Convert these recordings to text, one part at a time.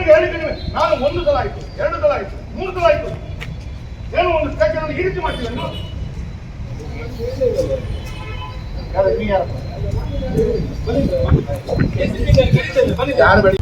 ಅವನಿಗೆ ಹೇಳಿದ್ದೀನಿ ನಾನು 1 ಸಲ ಆಯ್ತು 2 ಸಲ ಆಯ್ತು 3 ಸಲ ಆಯ್ತು ಏನೋ ಒಂದು ಸ್ಟೇಷನ್ ಈ ರೀತಿ ಮಾಡ್ತೀವಿ ಯಾರು ಬೇಡಿ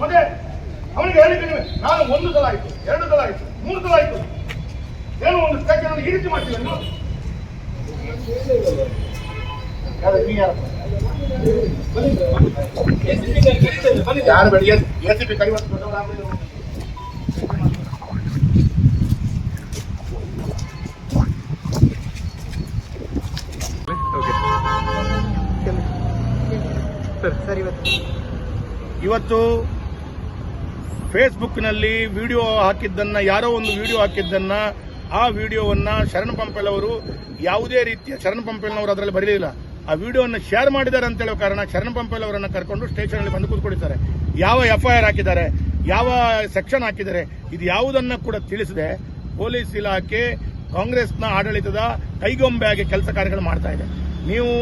ಮತ್ತೆ ಅವನಿಗೆ ಹೇಳಿದ್ದೀನಿ ನಾನು 1 ಸಲ ಆಯ್ತು 2 ಸಲ ಆಯ್ತು 3 ಸಲ ಆಯ್ತು ಏನೋ ಒಂದು ಸ್ಟೇಷನ್ ಈ ರೀತಿ ಮಾಡ್ತೀವಿ ಯಾರು ಬೇಡಿ ಎಸಿಪಿ ಕೈವತ್ತು ಇವತ್ತು ಫೇಸ್ಬುಕ್ನಲ್ಲಿ ವಿಡಿಯೋ ಹಾಕಿದ್ದನ್ನ ಯಾರೋ ಒಂದು ವಿಡಿಯೋ ಹಾಕಿದ್ದನ್ನ ಆ ವಿಡಿಯೋವನ್ನ ಶರಣ್ ಪಂಪೆಲ್ ಅವರು ಯಾವುದೇ ರೀತಿಯ ಶರಣ್ ಪಂಪೆಲ್ನವರು ಅದರಲ್ಲಿ ಬರಲಿಲ್ಲ. ಆ ವಿಡಿಯೋವನ್ನು ಶೇರ್ ಮಾಡಿದ್ದಾರೆ ಅಂತ ಹೇಳೋ ಕಾರಣ ಶರಣ್ ಪಂಪೆಲ್ ಅವರನ್ನು ಕರ್ಕೊಂಡು ಸ್ಟೇಷನ್ ಅಲ್ಲಿ ಬಂದು ಕೂತ್ಕೊಂಡಿದ್ದಾರೆ. ಯಾವ FIR ಹಾಕಿದ್ದಾರೆ, ಯಾವ ಸೆಕ್ಷನ್ ಹಾಕಿದ್ದಾರೆ, ಇದು ಯಾವುದನ್ನ ಕೂಡ ತಿಳಿಸದೆ ಪೊಲೀಸ್ ಇಲಾಖೆ ಕಾಂಗ್ರೆಸ್ನ ಆಡಳಿತದ ಕೈಗೊಂಬೆಯಾಗಿ ಕೆಲಸ ಕಾರ್ಯಗಳು ಮಾಡ್ತಾ ಇದೆ. ನೀವು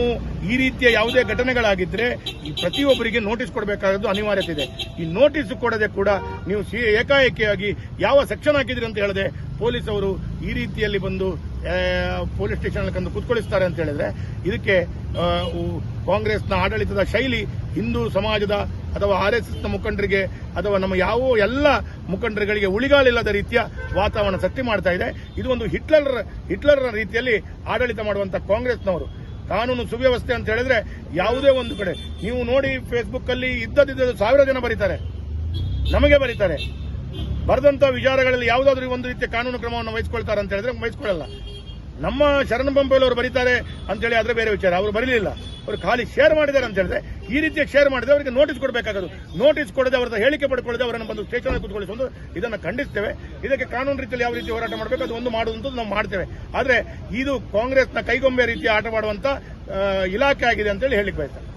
ಈ ರೀತಿಯ ಯಾವುದೇ ಘಟನೆಗಳಾಗಿದ್ರೆ ಈ ಪ್ರತಿಯೊಬ್ಬರಿಗೆ ನೋಟಿಸ್ ಕೊಡಬೇಕಾದ್ದು ಅನಿವಾರ್ಯತೆ ಇದೆ. ಈ ನೋಟಿಸ್ ಕೊಡದೆ ಕೂಡ ನೀವು ಏಕಾಏಕಿಯಾಗಿ ಯಾವ ಸೆಕ್ಷನ್ ಹಾಕಿದ್ರಿ ಅಂತ ಹೇಳಿದ್ರೆ ಪೊಲೀಸ್ ಅವರು ಈ ರೀತಿಯಲ್ಲಿ ಬಂದು ಪೊಲೀಸ್ ಸ್ಟೇಷನ್ ಅಲ್ಲಿ ಕಂಡು ಕುತ್ಕೊಳಿಸ್ತಾರೆ ಅಂತ ಹೇಳಿದ್ರೆ ಇದಕ್ಕೆ ಕಾಂಗ್ರೆಸ್ನ ಆಡಳಿತದ ಶೈಲಿ ಹಿಂದೂ ಸಮಾಜದ ಅಥವಾ RSSನ ಮುಖಂಡರಿಗೆ ಅಥವಾ ನಮ್ಮ ಯಾವ ಎಲ್ಲ ಮುಖಂಡರುಗಳಿಗೆ ಉಳಿಗಾಲಿಲ್ಲದ ರೀತಿಯ ವಾತಾವರಣ ಸೃಷ್ಟಿ ಮಾಡ್ತಾ ಇದೆ. ಇದು ಒಂದು ಹಿಟ್ಲರ್ ರೀತಿಯಲ್ಲಿ ಆಡಳಿತ ಮಾಡುವಂತ ಕಾಂಗ್ರೆಸ್ನವರು ಕಾನೂನು ಸುವ್ಯವಸ್ಥೆ ಅಂತ ಹೇಳಿದ್ರೆ ಯಾವುದೇ ಒಂದು ಕಡೆ ನೀವು ನೋಡಿ ಫೇಸ್ಬುಕ್ ಅಲ್ಲಿ ಇದ್ದದ್ದು 1000 ಜನ ಬರೀತಾರೆ, ನಮಗೆ ಬರೀತಾರೆ. ಬರೆದಂತ ವಿಚಾರಗಳಲ್ಲಿ ಯಾವುದಾದ್ರೂ ಒಂದು ರೀತಿಯ ಕಾನೂನು ಕ್ರಮವನ್ನು ವಹಿಸಿಕೊಳ್ತಾರೆ ಅಂತ ಹೇಳಿದ್ರೆ ವಹಿಸಿಕೊಳ್ಳಲ್ಲ. ನಮ್ಮ ಶರಣ್ ಪಂಪೆಲ್ ಅವರು ಬರೀತಾರೆ ಅಂತ ಹೇಳಿ ಆದ್ರೆ ಬೇರೆ ವಿಚಾರ. ಅವರು ಬರಲಿಲ್ಲ, ಅವರು ಖಾಲಿ ಶೇರ್ ಮಾಡಿದ್ದಾರೆ ಅಂತ ಹೇಳಿದ್ರೆ ಈ ರೀತಿಯ ಶೇರ್ ಮಾಡಿದ್ರೆ ಅವರಿಗೆ ನೋಟಿಸ್ ಕೊಡಬೇಕಾಗೋದು. ನೋಟಿಸ್ ಕೊಡದೆ ಅವರ ಹೇಳಿಕೆ ಪಡ್ಕೊಳ್ಳದೆ ಅವರನ್ನು ಬಂದು ಸ್ಟೇಷನ್ ಕೂತ್ಕೊಳ್ಳಿಸುವುದು ಇದನ್ನು ಖಂಡಿಸ್ತೇವೆ. ಇದಕ್ಕೆ ಕಾನೂನು ರೀತಿಯಲ್ಲಿ ಯಾವ ರೀತಿ ಹೋರಾಟ ಮಾಡಬೇಕು ಅದು ಒಂದು ಮಾಡುವಂಥದ್ದು ನಾವು ಮಾಡ್ತೇವೆ. ಆದ್ರೆ ಇದು ಕಾಂಗ್ರೆಸ್ನ ಕೈಗೊಂಬೆ ರೀತಿಯ ಆಟವಾಡುವಂತ ಇಲಾಖೆ ಆಗಿದೆ ಅಂತ ಹೇಳಿ ಹೇಳಿಕ್ಕೆ ಬಯಸ್ತೇನೆ.